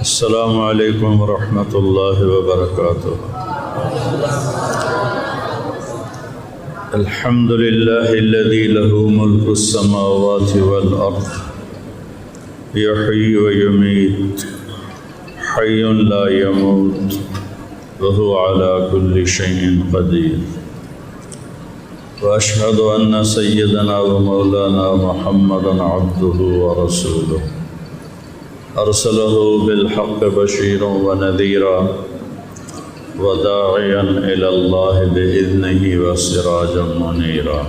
السلام علیکم ورحمۃ اللہ وبرکاتہ۔ الحمد للہ الذی لہ ملک السماوات والارض یحیی ویمیت حی لا یموت وہو علی کل شیء قدیر، واشہد ان سیدنا ومولانا محمدا عبدہ ورسولہ ارسلہ بالحق بشیرا ونذیرا وداعیا الی اللہ بإذنہ وسراجا منیرا۔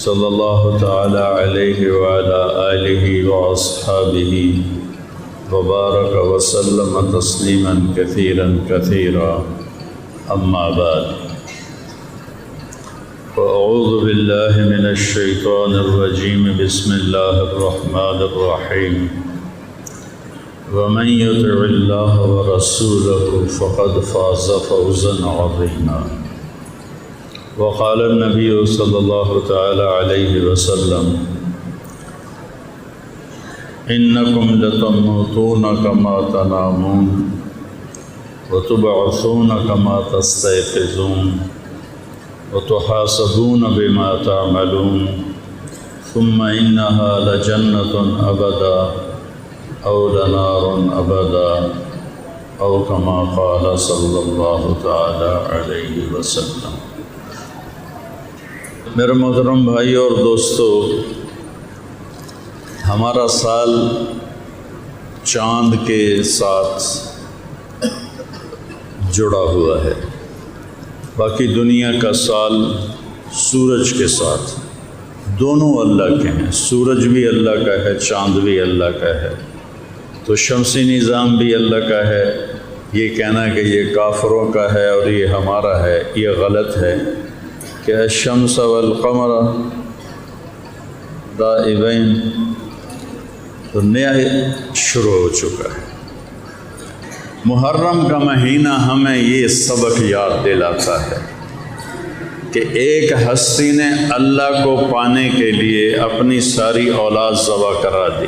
صلی اللہ تعالی علیہ وعلی آلہ واصحابہ وبارک وسلم تسلیما کثیرا کثیرا، اما بعد فاعوذ باللہ من الشیطان الرجیم، بسم اللہ الرحمن الرحیم۔ ومن یطع اللہ ورسولہ فقد فاز فوزا عظیما۔ وقال النبی صلی اللہ تعالی علیہ وسلم، انکم لتموتون کما تنامون وتبعثون کما تستيقظون وتحاسبون بما تعملون ثم إنها لجنة أبدا أو لنار أبدا أو كما قال صلی اللہ تعالی علیہ وسلم۔ میرے محترم بھائی اور دوستو، ہمارا سال چاند کے ساتھ جڑا ہوا ہے، باقی دنیا کا سال سورج کے ساتھ، دونوں اللہ کے ہیں۔ سورج بھی اللہ کا ہے، چاند بھی اللہ کا ہے، تو شمسی نظام بھی اللہ کا ہے۔ یہ کہنا کہ یہ کافروں کا ہے اور یہ ہمارا ہے، یہ غلط ہے کہ الشمس والقمر دائبین، تو نیا شروع ہو چکا ہے۔ محرم کا مہینہ ہمیں یہ سبق یاد دلاتا ہے کہ ایک ہستی نے اللہ کو پانے کے لیے اپنی ساری اولاد ذبح کرا دی،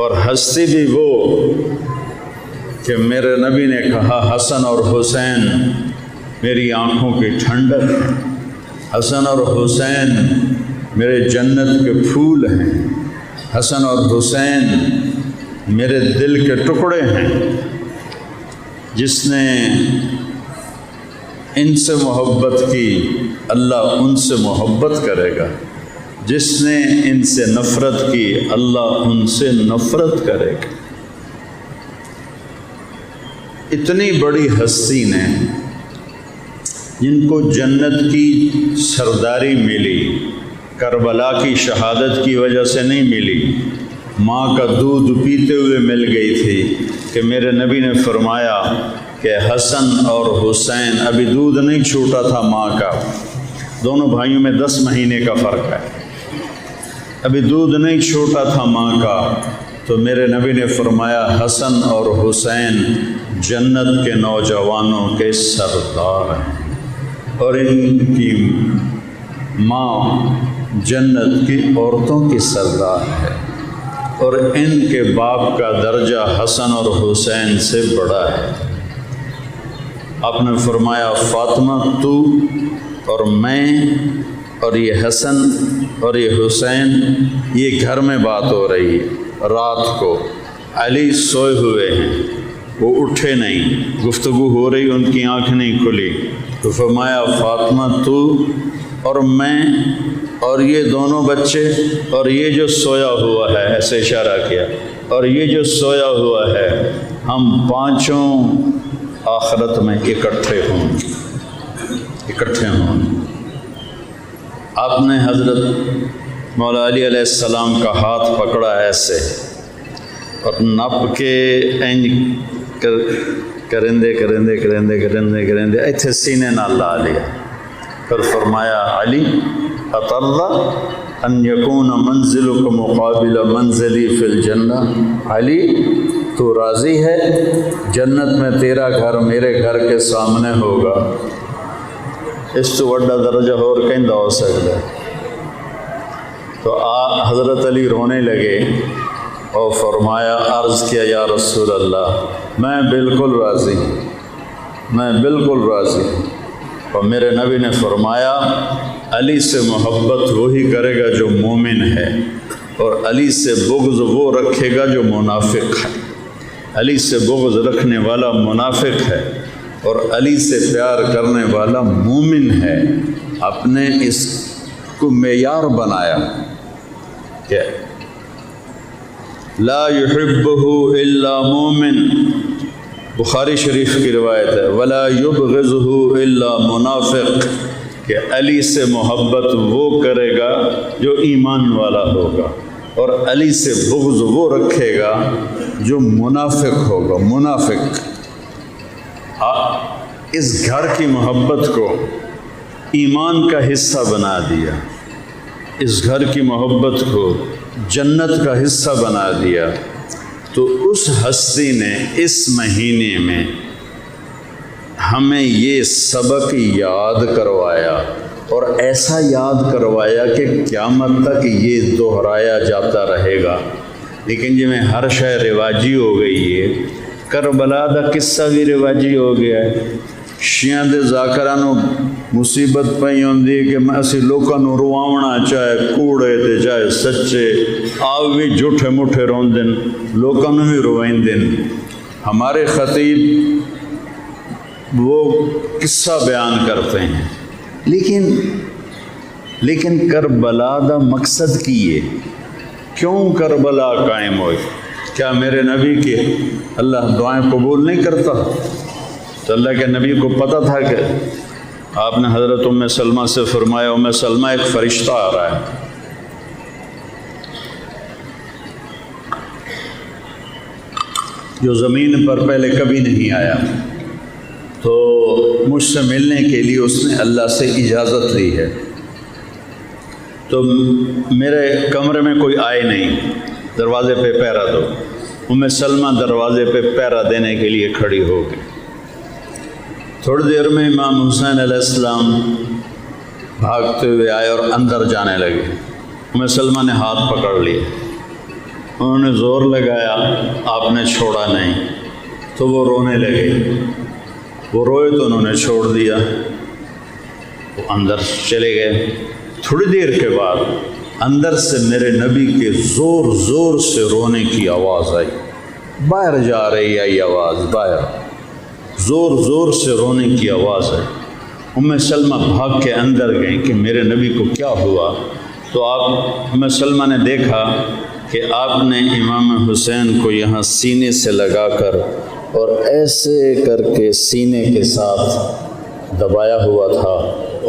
اور ہستی بھی وہ کہ میرے نبی نے کہا حسن اور حسین میری آنکھوں کی ٹھنڈک ہیں، حسن اور حسین میرے جنت کے پھول ہیں، حسن اور حسین میرے دل کے ٹکڑے ہیں۔ جس نے ان سے محبت کی اللہ ان سے محبت کرے گا، جس نے ان سے نفرت کی اللہ ان سے نفرت کرے گا۔ اتنی بڑی ہستی نے جن کو جنت کی سرداری ملی، کربلا کی شہادت کی وجہ سے نہیں ملی، ماں کا دودھ پیتے ہوئے مل گئی تھی کہ میرے نبی نے فرمایا کہ حسن اور حسین، ابھی دودھ نہیں چھوٹا تھا ماں کا، دونوں بھائیوں میں 10 مہینے کا فرق ہے، ابھی دودھ نہیں چھوٹا تھا ماں کا، تو میرے نبی نے فرمایا حسن اور حسین جنت کے نوجوانوں کے سردار ہیں، اور ان کی ماں جنت کی عورتوں کی سردار ہے، اور ان کے باپ کا درجہ حسن اور حسین سے بڑا ہے۔ آپ نے فرمایا فاطمہ تو اور میں اور یہ حسن اور یہ حسین، یہ گھر میں بات ہو رہی ہے، رات کو علی سوئے ہوئے ہیں، وہ اٹھے نہیں، گفتگو ہو رہی، ان کی آنکھ نہیں کھلی، تو فرمایا فاطمہ تو اور میں اور یہ دونوں بچے اور یہ جو سویا ہوا ہے، ایسے اشارہ کیا، اور یہ جو سویا ہوا ہے، ہم پانچوں آخرت میں اکٹھے ہوں گے۔ آپ نے حضرت مولا علی علیہ السلام کا ہاتھ پکڑا ایسے، اور نپ کے کرندے ایتھے سینے نال لا لیا، پھر فرمایا علی اترضى ان يكون منزلك مقابل منزلی فی الجنہ، علی تو راضی ہے جنت میں تیرا گھر میرے گھر کے سامنے ہوگا؟ اس تو وڈا درجہ اور کہیں ہو سکتا ہے۔ تو حضرت علی رونے لگے اور فرمایا، عرض کیا یا رسول اللہ میں بالکل راضی ہوں، میں بالکل راضی ہوں۔ اور میرے نبی نے فرمایا علی سے محبت وہی کرے گا جو مومن ہے، اور علی سے بغض وہ رکھے گا جو منافق ہے۔ علی سے بغض رکھنے والا منافق ہے اور علی سے پیار کرنے والا مومن ہے۔ آپ نے اس کو معیار بنایا کہ لا يحبه الا مومن، بخاری شریف کی روایت ہے، ولا يبغضه الا منافق، کہ علی سے محبت وہ کرے گا جو ایمان والا ہوگا، اور علی سے بغض وہ رکھے گا جو منافق ہوگا۔ منافق اس گھر کی محبت کو ایمان کا حصہ بنا دیا، اس گھر کی محبت کو جنت کا حصہ بنا دیا۔ تو اس ہستی نے اس مہینے میں ہمیں یہ سبق یاد کروایا، اور ایسا یاد کروایا کہ قیامت تک یہ دہرایا جاتا رہے گا۔ لیکن جی میں ہر شے رواجی ہو گئی ہے، کربلا دا قصہ بھی رواجی ہو گیا ہے۔ شیعہ دے ذاکرانو مصیبت پئی ہوندی کہ اسی لوکاں نو رواونا، چاہے کوڑے تے چاہے سچے، آپ بھی جھوٹے مٹھے روندن، لوکاں نو بھی روائندن۔ ہمارے خطیب وہ قصہ بیان کرتے ہیں، لیکن کربلا دا مقصد کی ہے؟ کیوں کربلا قائم ہوئی؟ کیا میرے نبی کے اللہ دعائیں قبول نہیں کرتا؟ تو اللہ کے نبی کو پتہ تھا کہ آپ نے حضرت ام سلمہ سے فرمایا، ام سلمہ ایک فرشتہ آ رہا ہے، جو زمین پر پہلے کبھی نہیں آیا، تو مجھ سے ملنے کے لیے اس نے اللہ سے اجازت لی ہے۔ تو میرے کمرے میں کوئی آئے نہیں، دروازے پہ پہرا دو۔ ام سلمہ دروازے پہ پہرا دینے کے لیے کھڑی ہو گئی۔ تھوڑی دیر میں امام حسین علیہ السلام بھاگتے ہوئے آئے اور اندر جانے لگے۔ ام سلمہ نے ہاتھ پکڑ لیے، انہوں نے زور لگایا، آپ نے چھوڑا نہیں، تو وہ رونے لگے۔ وہ روئے تو انہوں نے چھوڑ دیا، وہ اندر چلے گئے۔ تھوڑی دیر کے بعد اندر سے میرے نبی کے زور زور سے رونے کی آواز آئی، باہر جا رہی آئی آواز، باہر زور زور سے رونے کی آواز آئی۔ ام سلمہ بھاگ کے اندر گئیں کہ میرے نبی کو کیا ہوا؟ تو ام سلمہ نے دیکھا کہ آپ نے امام حسین کو یہاں سینے سے لگا کر اور ایسے کر کے سینے کے ساتھ دبایا ہوا تھا،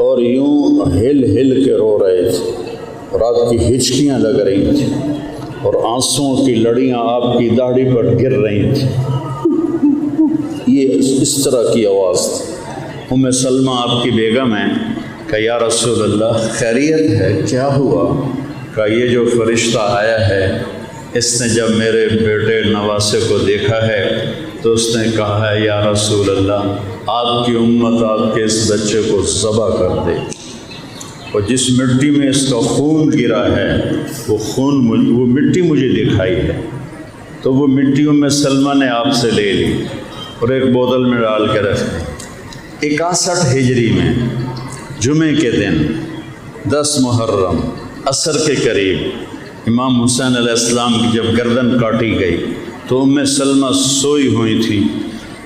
اور یوں ہل ہل کے رو رہے تھے، اور آپ کی ہچکیاں لگ رہی تھیں، اور آنسوؤں کی لڑیاں آپ کی داڑھی پر گر رہی تھیں۔ یہ اس طرح کی آواز تھی۔ ام سلمہ آپ کی بیگم ہیں، کہ یا رسول اللہ خیریت ہے؟ کیا ہوا؟ کہ یہ جو فرشتہ آیا ہے، اس نے جب میرے بیٹے نواسے کو دیکھا ہے تو اس نے کہا ہے یا رسول اللہ آپ کی امت آپ کے اس بچے کو ذبح کر دے، اور جس مٹی میں اس کا خون گرا ہے وہ مٹی مجھے دکھائی ہے۔ تو وہ مٹی ام سلمہ نے آپ سے لے لی اور ایک بوتل میں ڈال کے رکھ دی۔ 61 ہجری میں جمعے کے دن 10 محرم عصر کے قریب امام حسین علیہ السلام کی جب گردن کاٹی گئی تو ام سلمہ سوئی ہوئی تھی،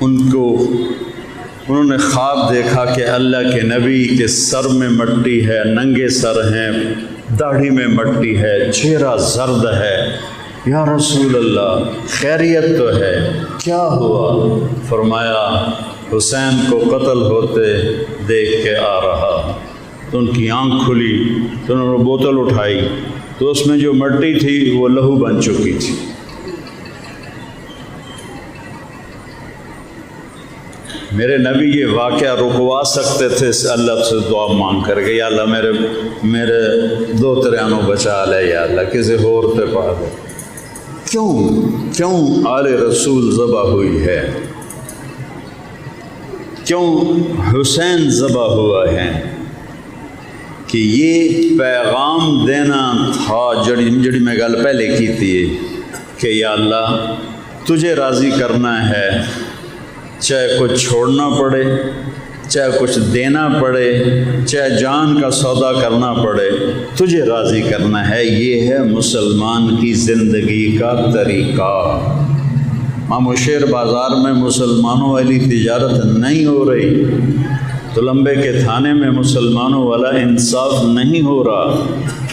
انہوں نے خواب دیکھا کہ اللہ کے نبی کے سر میں مٹی ہے، ننگے سر ہیں، داڑھی میں مٹی ہے، چہرہ زرد ہے۔ یا رسول اللہ خیریت تو ہے، کیا ہوا؟ فرمایا حسین کو قتل ہوتے دیکھ کے آ رہا۔ تو ان کی آنکھ کھلی تو انہوں نے بوتل اٹھائی تو اس میں جو مٹی تھی وہ لہو بن چکی تھی۔ میرے نبی یہ واقعہ رکوا سکتے تھے اللہ سے دعا مانگ کر کے، یا اللہ میرے دو تریانوں بچا لے، یا اللہ کسی اور تے پا دے۔ کیوں آل رسول ذبح ہوئی ہے؟ کیوں حسین ذبح ہوا ہے؟ کہ یہ پیغام دینا تھا جڑی میں گل پہلے کی تھی کہ یا اللہ تجھے راضی کرنا ہے، چاہے کچھ چھوڑنا پڑے، چاہے کچھ دینا پڑے، چاہے جان کا سودا کرنا پڑے، تجھے راضی کرنا ہے۔ یہ ہے مسلمان کی زندگی کا طریقہ۔ ماموشیر بازار میں مسلمانوں والی تجارت نہیں ہو رہی، تلمبے کے تھانے میں مسلمانوں والا انصاف نہیں ہو رہا،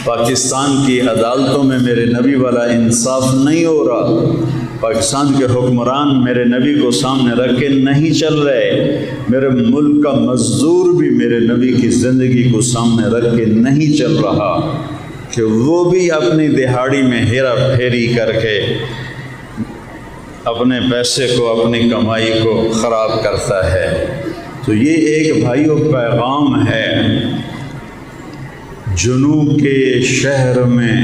پاکستان کی عدالتوں میں میرے نبی والا انصاف نہیں ہو رہا، پاکستان کے حکمران میرے نبی کو سامنے رکھ کے نہیں چل رہے، میرے ملک کا مزدور بھی میرے نبی کی زندگی کو سامنے رکھ کے نہیں چل رہا کہ وہ بھی اپنی دہاڑی میں ہیرا پھیری کر کے اپنے پیسے کو، اپنی کمائی کو خراب کرتا ہے۔ تو یہ ایک بھائیو پیغام ہے۔ جنوب کے شہر میں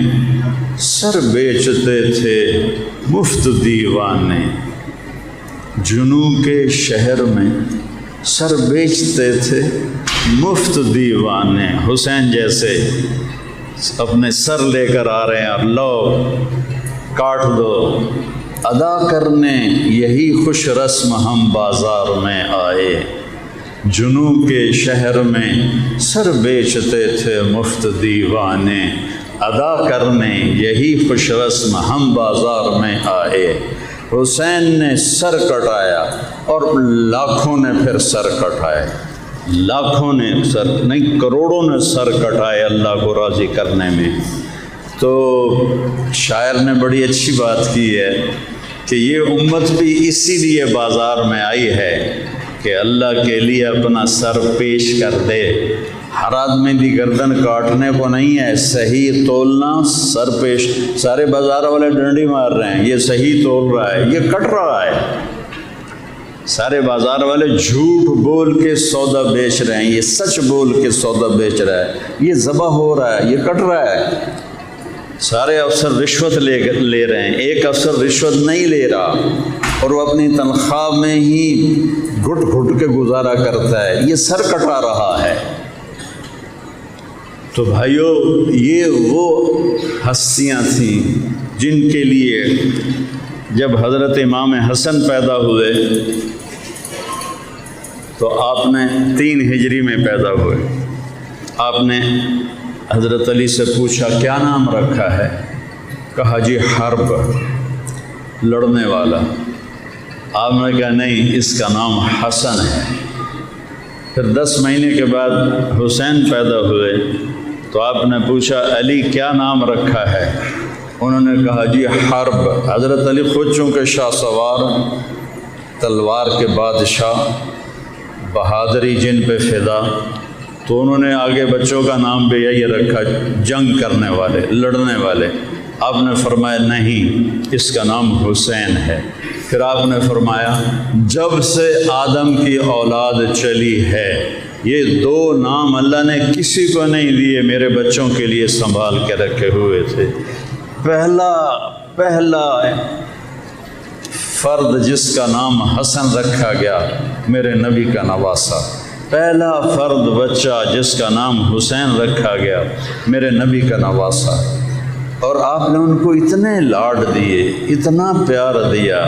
سر بیچتے تھے مفت دیوانے، جنوب کے شہر میں سر بیچتے تھے مفت دیوانے، حسین جیسے اپنے سر لے کر آ رہے ہیں، لو کاٹ دو، ادا کرنے یہی خوش رسم ہم بازار میں آئے۔ جنوب کے شہر میں سر بیچتے تھے مفت دیوانے، ادا کرنے یہی خوش رسم ہم بازار میں آئے۔ حسین نے سر کٹایا اور لاکھوں نے پھر سر کٹائے، لاکھوں نے سر نہیں کروڑوں نے سر کٹائے اللہ کو راضی کرنے میں۔ تو شاعر نے بڑی اچھی بات کی ہے کہ یہ امت بھی اسی لیے بازار میں آئی ہے کہ اللہ کے لیے اپنا سر پیش کر دے۔ ہر آدمی دی گردن کاٹنے کو نہیں ہے، صحیح تولنا، سر پیش۔ سارے بازار والے ڈنڈی مار رہے ہیں، یہ صحیح تول رہا ہے، یہ کٹ رہا ہے۔ سارے بازار والے جھوٹ بول کے سودا بیچ رہے ہیں، یہ سچ بول کے سودا بیچ رہا ہے، یہ ذبح ہو رہا ہے، یہ کٹ رہا ہے۔ سارے افسر رشوت لے رہے ہیں، ایک افسر رشوت نہیں لے رہا اور وہ اپنی تنخواہ میں ہی گھٹ گھٹ کے گزارا کرتا ہے، یہ سر کٹا رہا ہے۔ تو بھائیو، یہ وہ ہستیاں تھیں جن کے لیے جب حضرت امام حسن پیدا ہوئے تو آپ نے 3 ہجری میں پیدا ہوئے، آپ نے حضرت علی سے پوچھا کیا نام رکھا ہے؟ کہا جی حرب، لڑنے والا۔ آپ نے کہا نہیں، اس کا نام حسن ہے۔ پھر 10 مہینے کے بعد حسین پیدا ہوئے تو آپ نے پوچھا علی کیا نام رکھا ہے؟ انہوں نے کہا جی حرب۔ حضرت علی خود چونکہ شاہ سوار، تلوار کے بادشاہ، بہادری جن پہ فدا، تو انہوں نے آگے بچوں کا نام بھی یہی رکھا، جنگ کرنے والے، لڑنے والے۔ آپ نے فرمایا نہیں، اس کا نام حسین ہے۔ پھر آپ نے فرمایا جب سے آدم کی اولاد چلی ہے یہ 2 نام اللہ نے کسی کو نہیں دیے، میرے بچوں کے لیے سنبھال کے رکھے ہوئے تھے۔ پہلا فرد جس کا نام حسن رکھا گیا میرے نبی کا نواسا، پہلا فرد بچہ جس کا نام حسین رکھا گیا میرے نبی کا نواسا۔ اور آپ نے ان کو اتنے لاڈ دیے، اتنا پیار دیا،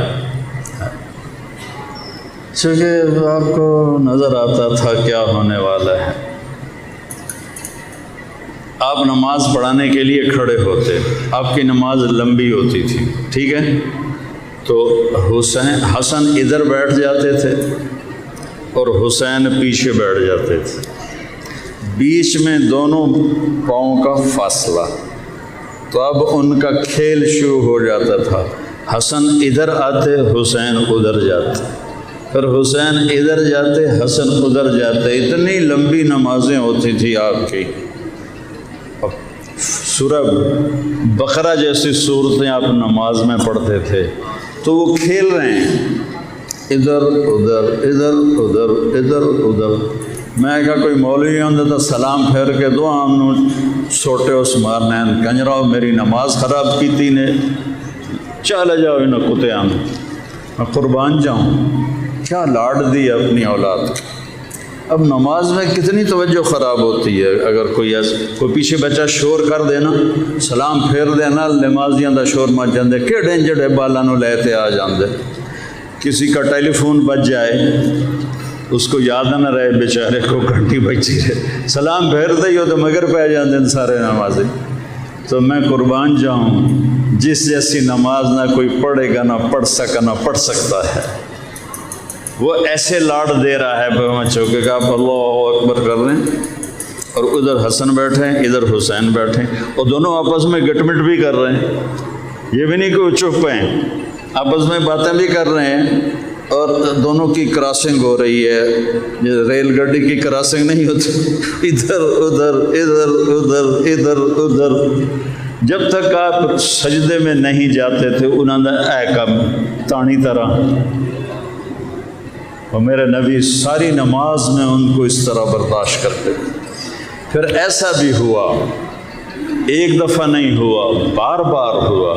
چونکہ آپ کو نظر آتا تھا کیا ہونے والا ہے۔ آپ نماز پڑھانے کے لیے کھڑے ہوتے، آپ کی نماز لمبی ہوتی تھی، ٹھیک ہے، تو حسن ادھر بیٹھ جاتے تھے اور حسین پیچھے بیٹھ جاتے تھے، بیچ میں دونوں پاؤں کا فاصلہ۔ تو اب ان کا کھیل شروع ہو جاتا تھا، حسن ادھر آتے، حسین ادھر جاتے، پھر حسین ادھر جاتے، حسن ادھر جاتے۔ اتنی لمبی نمازیں ہوتی تھی آپ کی۔ سورہ بقرہ جیسی صورتیں آپ نماز میں پڑھتے تھے تو وہ کھیل رہے ہیں، ادھر ادھر ادھر ادھر ادھر ادھر۔ میں کہا کوئی مولوی آتا تو سلام پھیر کے دو ہم چھوٹے اس مارنے کنجراؤ میری نماز خراب کی تھی نے، چلے جاؤ انہیں کتے میں قربان جاؤں۔ کیا لاڈ دی اپنی اولاد، اب نماز میں کتنی توجہ خراب ہوتی ہے. اگر کوئی پیچھے بچہ شور کر دینا، سلام پھیر دینا، نمازیاں دا شور مچ جاندے، کہڑے جڑے بالاں نوں لے تے آ جاندے. کسی کا ٹیلی فون بج جائے، اس کو یاد نہ رہے بیچارے کو، گھنٹی بجتی رہے، سلام پھیر دے ہو تو مگر پہ جاندے سارے نمازی. تو میں قربان جاؤں، جس جیسی نماز نہ کوئی پڑھے گا، نہ پڑھ سکتا ہے. وہ ایسے لاڈ دے رہا ہے بچوں کے کہ آپ اللہ اکبر کر لیں، اور ادھر حسن بیٹھے ہیں، ادھر حسین بیٹھے ہیں، اور دونوں آپس میں گٹ مٹ بھی کر رہے ہیں. یہ بھی نہیں کہ وہ چپ ہیں، آپس میں باتیں بھی کر رہے ہیں، اور دونوں کی کراسنگ ہو رہی ہے. ریل گاڑی کی کراسنگ نہیں ہوتی، ادھر ادھر ادھر ادھر ادھر ادھر. جب تک آپ سجدے میں نہیں جاتے تھے انہوں نے اے کم تانی طرح، اور میرے نبی ساری نماز میں ان کو اس طرح برداشت کرتے. پھر ایسا بھی ہوا، ایک دفعہ نہیں ہوا، بار بار ہوا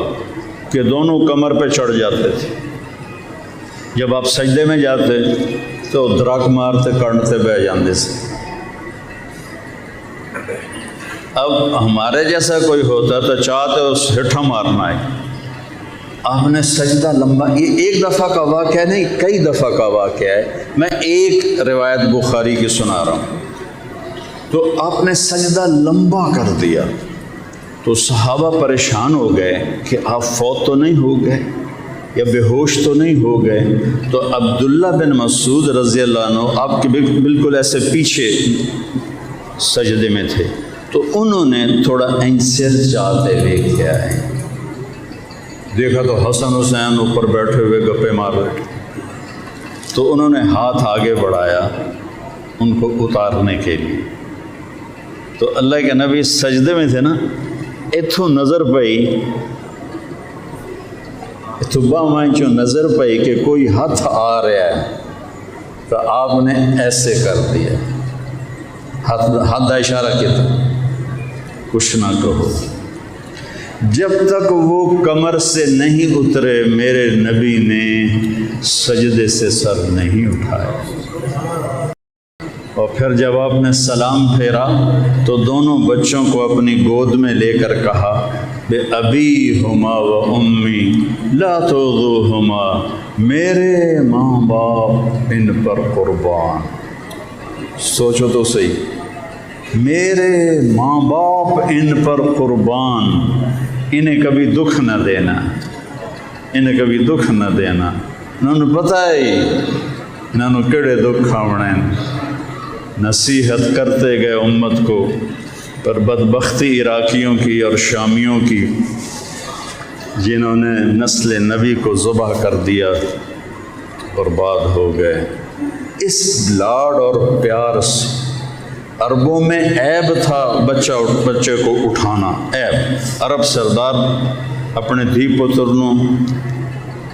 کہ دونوں کمر پہ چڑھ جاتے تھے. جب آپ سجدے میں جاتے تو دراک مارتے کڑتے بہ جاندے سے. اب ہمارے جیسا کوئی ہوتا تو چاہتے اس ہٹھا مارنا ہے. آپ نے سجدہ لمبا، یہ ایک دفعہ کا واقعہ نہیں، کئی دفعہ کا واقعہ ہے. میں ایک روایت بخاری کی سنا رہا ہوں. تو آپ نے سجدہ لمبا کر دیا تو صحابہ پریشان ہو گئے کہ آپ فوت تو نہیں ہو گئے یا بے ہوش تو نہیں ہو گئے. تو عبداللہ بن مسعود رضی اللہ عنہ آپ کے بالکل ایسے پیچھے سجدے میں تھے، تو انہوں نے تھوڑا انسر چاہتے لے کے آئے. دیکھا تو حسن حسین اوپر بیٹھے ہوئے گپے مار رہے، تو انہوں نے ہاتھ آگے بڑھایا ان کو اتارنے کے لیے. تو اللہ کے نبی سجدے میں تھے نا، اتھوں نظر پئی، اتھبا مائنچوں نظر پئی کہ کوئی ہاتھ آ رہا ہے، تو آپ نے ایسے کر دیا، ہاتھ دا اشارہ کیا تھا، کچھ نہ کہو. جب تک وہ کمر سے نہیں اترے میرے نبی نے سجدے سے سر نہیں اٹھایا. اور پھر جب آپ نے سلام پھیرا تو دونوں بچوں کو اپنی گود میں لے کر کہا بے ابی ہما و امی لا تغضوہما، میرے ماں باپ ان پر قربان. سوچو تو صحیح، میرے ماں باپ ان پر قربان، انہیں کبھی دکھ نہ دینا، انہیں کبھی دکھ نہ دینا. انہوں نے پتہ ہی انہوں نے کڑے دکھ آونے. نصیحت کرتے گئے امت کو، پر بدبختی عراقیوں کی اور شامیوں کی جنہوں نے نسل نبی کو ذبح کر دیا، برباد ہو گئے. اس لاڈ اور پیار سے عربوں میں عیب تھا بچے کو اٹھانا، عیب. عرب سردار اپنے دھی پتر نوں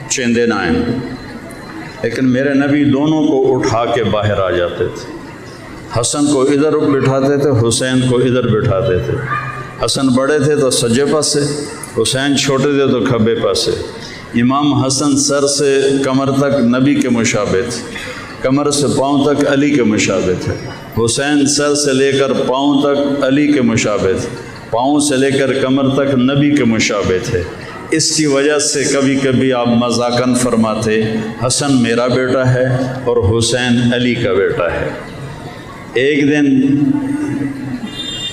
چیندے نہ آئیں، لیکن میرے نبی دونوں کو اٹھا کے باہر آ جاتے تھے. حسن کو ادھر بٹھاتے تھے، حسین کو ادھر بٹھاتے تھے. حسن بڑے تھے تو سجے پاسے، حسین چھوٹے تھے تو کھبے پاسے. امام حسن سر سے کمر تک نبی کے مشابہ تھے، کمر سے پاؤں تک علی کے مشابہ تھے. حسین سر سے لے کر پاؤں تک علی کے مشابہ تھے، پاؤں سے لے کر کمر تک نبی کے مشابہ تھے. اس کی وجہ سے کبھی کبھی آپ مذاقاً فرماتے حسن میرا بیٹا ہے اور حسین علی کا بیٹا ہے. ایک دن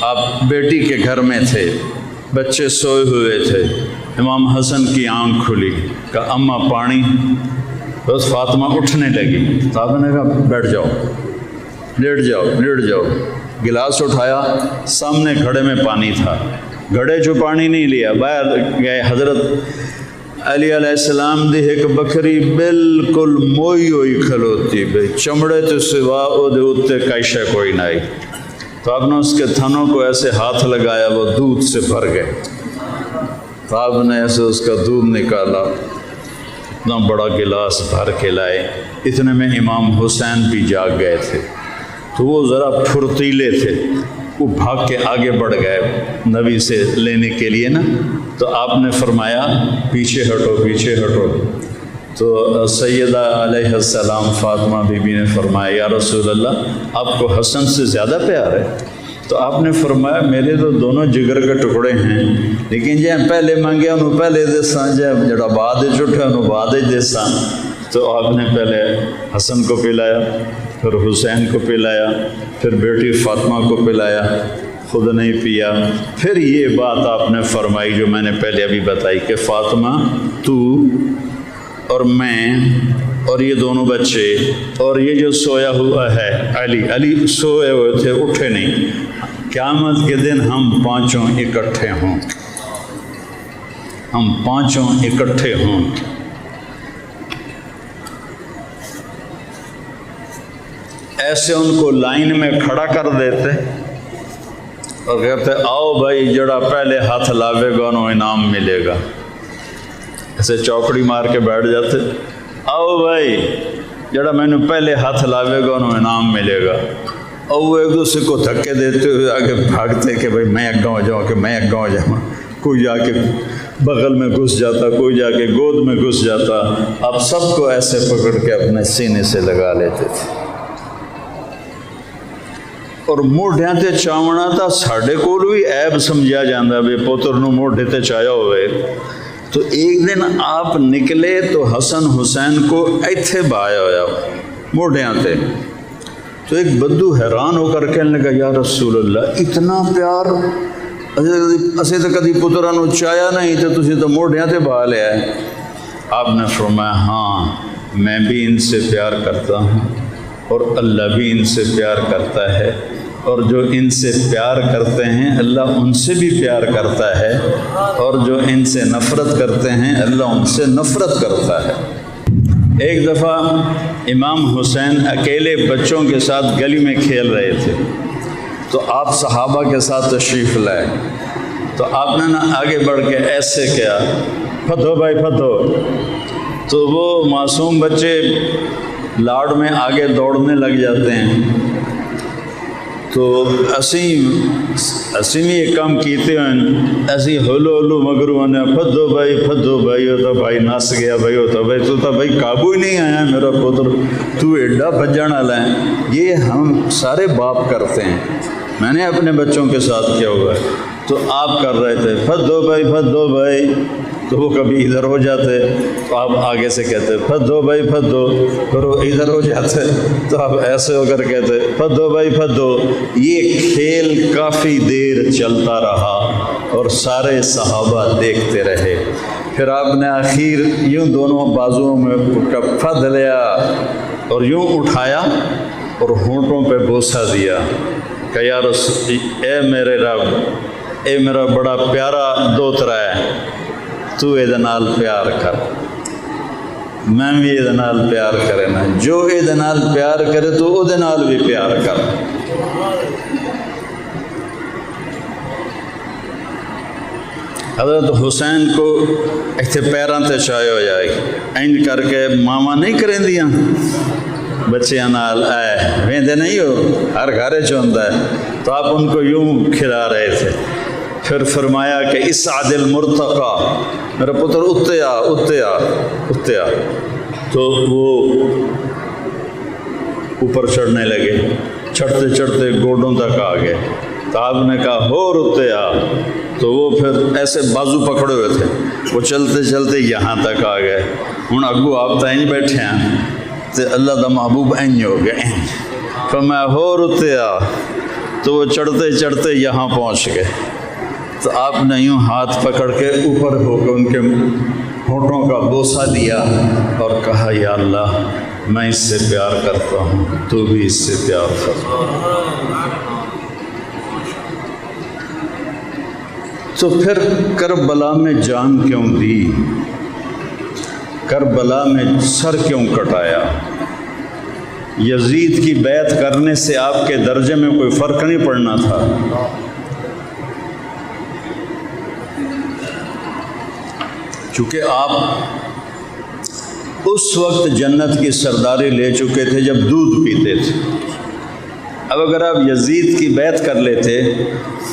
آپ بیٹی کے گھر میں تھے، بچے سوئے ہوئے تھے. امام حسن کی آنکھ کھلی، کہا اماں پانی. بس فاطمہ اٹھنے لگی تو آپ نے کہا بیٹھ جاؤ، لیٹ جاؤ لیٹ جاؤ. گلاس اٹھایا، سامنے گھڑے میں پانی تھا، گھڑے جو پانی نہیں لیا، باہر گئے. حضرت علی علیہ السلام دی ایک بکری بالکل موئی ہوئی کھلوتی بھئی، چمڑے تو سوا او دے اتے کائشہ کوئی نہ آئی. تو آپ نے اس کے تھنوں کو ایسے ہاتھ لگایا، وہ دودھ سے بھر گئے. تو آپ نے ایسے اس کا دودھ نکالا، اتنا بڑا گلاس بھر کے لائے. اتنے میں امام حسین بھی جاگ گئے تھے، تو وہ ذرا پھرتیلے تھے، وہ بھاگ کے آگے بڑھ گئے نبی سے لینے کے لیے نا. تو آپ نے فرمایا پیچھے ہٹو پیچھے ہٹو. تو سیدہ علیہ السلام فاطمہ بی بی نے فرمایا یا رسول اللہ آپ کو حسن سے زیادہ پیار ہے؟ تو آپ نے فرمایا میرے تو دونوں جگر کے ٹکڑے ہیں، لیکن جی پہلے مانگیا انہوں پہلے دیساں، جڑا بعد چھٹا انہوں بعد دیساں۔ تو آپ نے پہلے حسن کو پلایا، پھر حسین کو پلایا، پھر بیٹی فاطمہ کو پلایا، خود نہیں پیا۔ پھر یہ بات آپ نے فرمائی جو میں نے پہلے ابھی بتائی کہ فاطمہ تو اور میں اور یہ دونوں بچے اور یہ جو سویا ہوا ہے علی سوئے ہوئے تھے، اٹھے نہیں، قیامت کے دن ہم پانچوں اکٹھے ہوں، ہم پانچوں اکٹھے ہوں۔ ایسے ان کو لائن میں کھڑا کر دیتے اور کہتے آؤ بھائی جڑا پہلے ہاتھ لاوے گا انہوں انعام ملے گا۔ ایسے چوکڑی مار کے بیٹھ جاتے، آؤ بھائی جڑا میں نے پہلے ہاتھ لاوے گا انہوں انعام ملے گا۔ اور وہ ایک دوسرے کو دھکے دیتے ہوئے آگے بھاگتے کہ بھائی میں اگاں ہو جاؤں، کہ میں اگاں ہو جاؤں۔ کوئی جا کے بغل میں گھس جاتا، کوئی جا کے گود میں گھس جاتا۔ اب سب کو ایسے پکڑ کے اپنے سینے سے لگا لیتے تھے۔ اور موڈیاں تے چاونا تھا ساڑھے کول بھی عیب سمجھا جاندہ بے پوتر نو موڈے تے چایا ہوئے۔ تو ایک دن آپ نکلے تو حسن حسین کو ایتھے بایا ہویا موڈیاں تے۔ تو ایک بدو حیران ہو کر کہنے لگا یا رسول اللہ اتنا پیار اسے تو کدی پترہ نو چایا نہیں تو تسی تو موڈیاں تے با لیا ہے۔ آپ نے فرمایا ہاں میں بھی ان سے پیار کرتا ہوں اور اللہ بھی ان سے پیار کرتا ہے، اور جو ان سے پیار کرتے ہیں اللہ ان سے بھی پیار کرتا ہے، اور جو ان سے نفرت کرتے ہیں اللہ ان سے نفرت کرتا ہے۔ ایک دفعہ امام حسین اکیلے بچوں کے ساتھ گلی میں کھیل رہے تھے، تو آپ صحابہ کے ساتھ تشریف لائے، تو آپ نے نا آگے بڑھ کے ایسے کیا پھدو بھائی پھدو، تو وہ معصوم بچے لاڑ میں آگے دوڑنے لگ جاتے ہیں۔ تو اسی بھی ایک کام کیتے ہیں، ایسی ہلو ہلو مگرو آنے پھدو بھائی ہوتا بھائی نس گیا بھائی ہوتا بھائی تو تا بھائی قابو ہی نہیں آیا میرا پتر تو ایڈا بھجن والا ہے۔ یہ ہم سارے باپ کرتے ہیں، میں نے اپنے بچوں کے ساتھ کیا ہوا ہے۔ تو آپ کر رہے تھے پھدو بھائی، تو وہ کبھی ادھر ہو جاتے تو آپ آگے سے کہتے پھدو بھائی پھدو، پھر وہ ادھر ہو جاتے تو آپ ایسے ہو کر کہتے پھدو بھائی پھدو۔ یہ کھیل کافی دیر چلتا رہا اور سارے صحابہ دیکھتے رہے۔ پھر آپ نے آخر یوں دونوں بازوؤں میں پھد لیا اور یوں اٹھایا اور ہونٹوں پہ بوسہ دیا کہ یا رسول اے میرے رب، اے میرا بڑا پیارا دوترا ہے، تو اے دنال پیار کر، میں بھی اے دنال پیار کرے نا، جو اے دنال پیار کرے تو او دنال بھی پیار کر۔ حضرت حسین کو ایتھے پیران تے چاہے ہو جائے اینج کر کے ماما نہیں کریں دیاں بچیاں نال آئے ویندے نہیں ہو، ہر گھرے چوندا ہے، تو آپ ان کو یوں کھلا رہے تھے۔ پھر فرمایا کہ اسعد المرتقا، میرا پتر اتے آ، تو وہ اوپر چڑھنے لگے، چڑھتے چڑھتے گوڈوں تک آ گئے، تو آپ نے کہا ہور اتے آ، تو وہ پھر ایسے بازو پکڑے ہوئے تھے، وہ چلتے چلتے یہاں تک آ گئے۔ ہوں اگو آپ تائیں بیٹھے ہیں تو اللہ دا محبوب اینج ہو گئے، فرمایا ہور اتے آ، تو وہ چڑھتے چڑھتے یہاں پہنچ گئے۔ تو آپ نے یوں ہاتھ پکڑ کے اوپر ہو کے ان کے ہونٹوں کا بوسہ دیا اور کہا یا اللہ میں اس سے پیار کرتا ہوں، تو بھی اس سے پیار کر۔ تو پھر کربلا میں جان کیوں دی، کربلا میں سر کیوں کٹایا؟ یزید کی بیعت کرنے سے آپ کے درجے میں کوئی فرق نہیں پڑنا تھا۔ چونکہ آپ اس وقت جنت کی سرداری لے چکے تھے جب دودھ پیتے تھے۔ اب اگر آپ یزید کی بیعت کر لیتے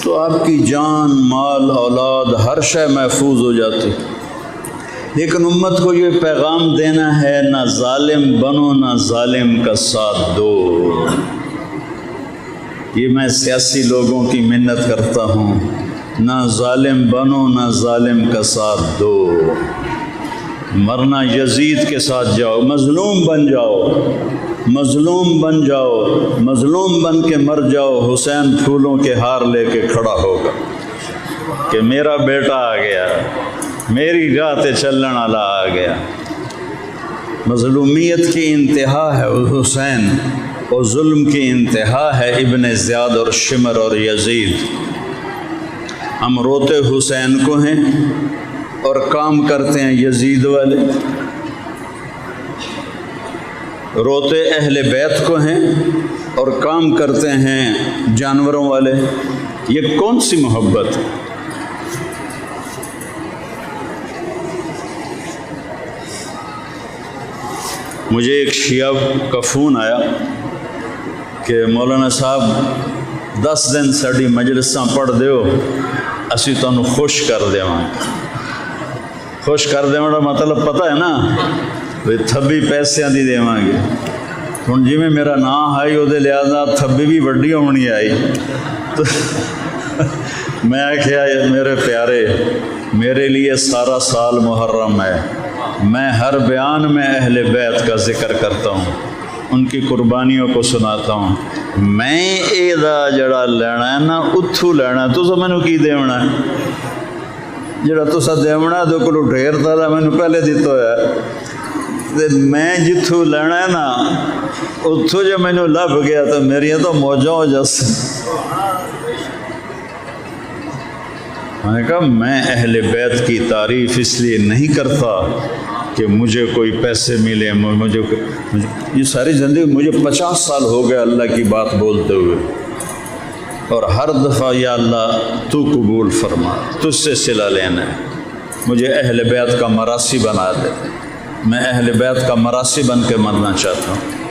تو آپ کی جان، مال، اولاد ہر شے محفوظ ہو جاتی، لیکن امت کو یہ پیغام دینا ہے نہ ظالم بنو نہ ظالم کا ساتھ دو۔ یہ میں سیاسی لوگوں کی منت کرتا ہوں، نہ ظالم بنو نہ ظالم کا ساتھ دو۔ مرنا یزید کے ساتھ جاؤ، مظلوم بن جاؤ، مظلوم بن جاؤ، مظلوم بن کے مر جاؤ، حسین پھولوں کے ہار لے کے کھڑا ہوگا کہ میرا بیٹا آ گیا، میری راہ تے چلن والا آ گیا۔ مظلومیت کی انتہا ہے حسین، اور ظلم کی انتہا ہے ابن زیاد اور شمر اور یزید۔ ہم روتے حسین کو ہیں اور کام کرتے ہیں یزید والے، روتے اہل بیت کو ہیں اور کام کرتے ہیں جانوروں والے۔ یہ کون سی محبت ہے؟ مجھے ایک شیعہ کا فون آیا کہ مولانا صاحب 10 دن ساڈی مجلساں پڑھ دیو، اسی تانوں خوش کر دیواں۔ خوش کر دیواں دا مطلب پتہ ہے نا، بھی تھبی پیسیاں دی دیواں گے۔ ہن جی میں میرا نام آئی وہ لہٰذا تھبی بھی وڈی ہونی آئی، تو میں آخیا میرے پیارے، میرے لیے سارا سال محرم ہے، میں ہر بیان میں اہل بیت کا ذکر کرتا ہوں، ان کی قربانیوں کو سناتا ہوں۔ میں اے دا جڑا لینا ہے نا اتھو لینا ہے، تسا مینوں کی دیونا ہے؟ جڑا تسا دیونا ہے تو کلو ڈھیر تھا مینوں پہلے دیتا ہوا ہے، میں جتھو لینا ہے نا اتھو جو مینوں لب گیا تو میریاں تو موجاں ہو جس۔ میں نے کہا میں اہل بیت کی تعریف اس لیے نہیں کرتا کہ مجھے کوئی پیسے ملے، مجھے یہ ساری زندگی، مجھے 50 سال ہو گئے اللہ کی بات بولتے ہوئے، اور ہر دفعہ یا اللہ تو قبول فرما، تجھ سے صلہ لینا ہے، مجھے اہل بیت کا مراسی بنا دے، میں اہل بیت کا مراسی بن کے مرنا چاہتا ہوں۔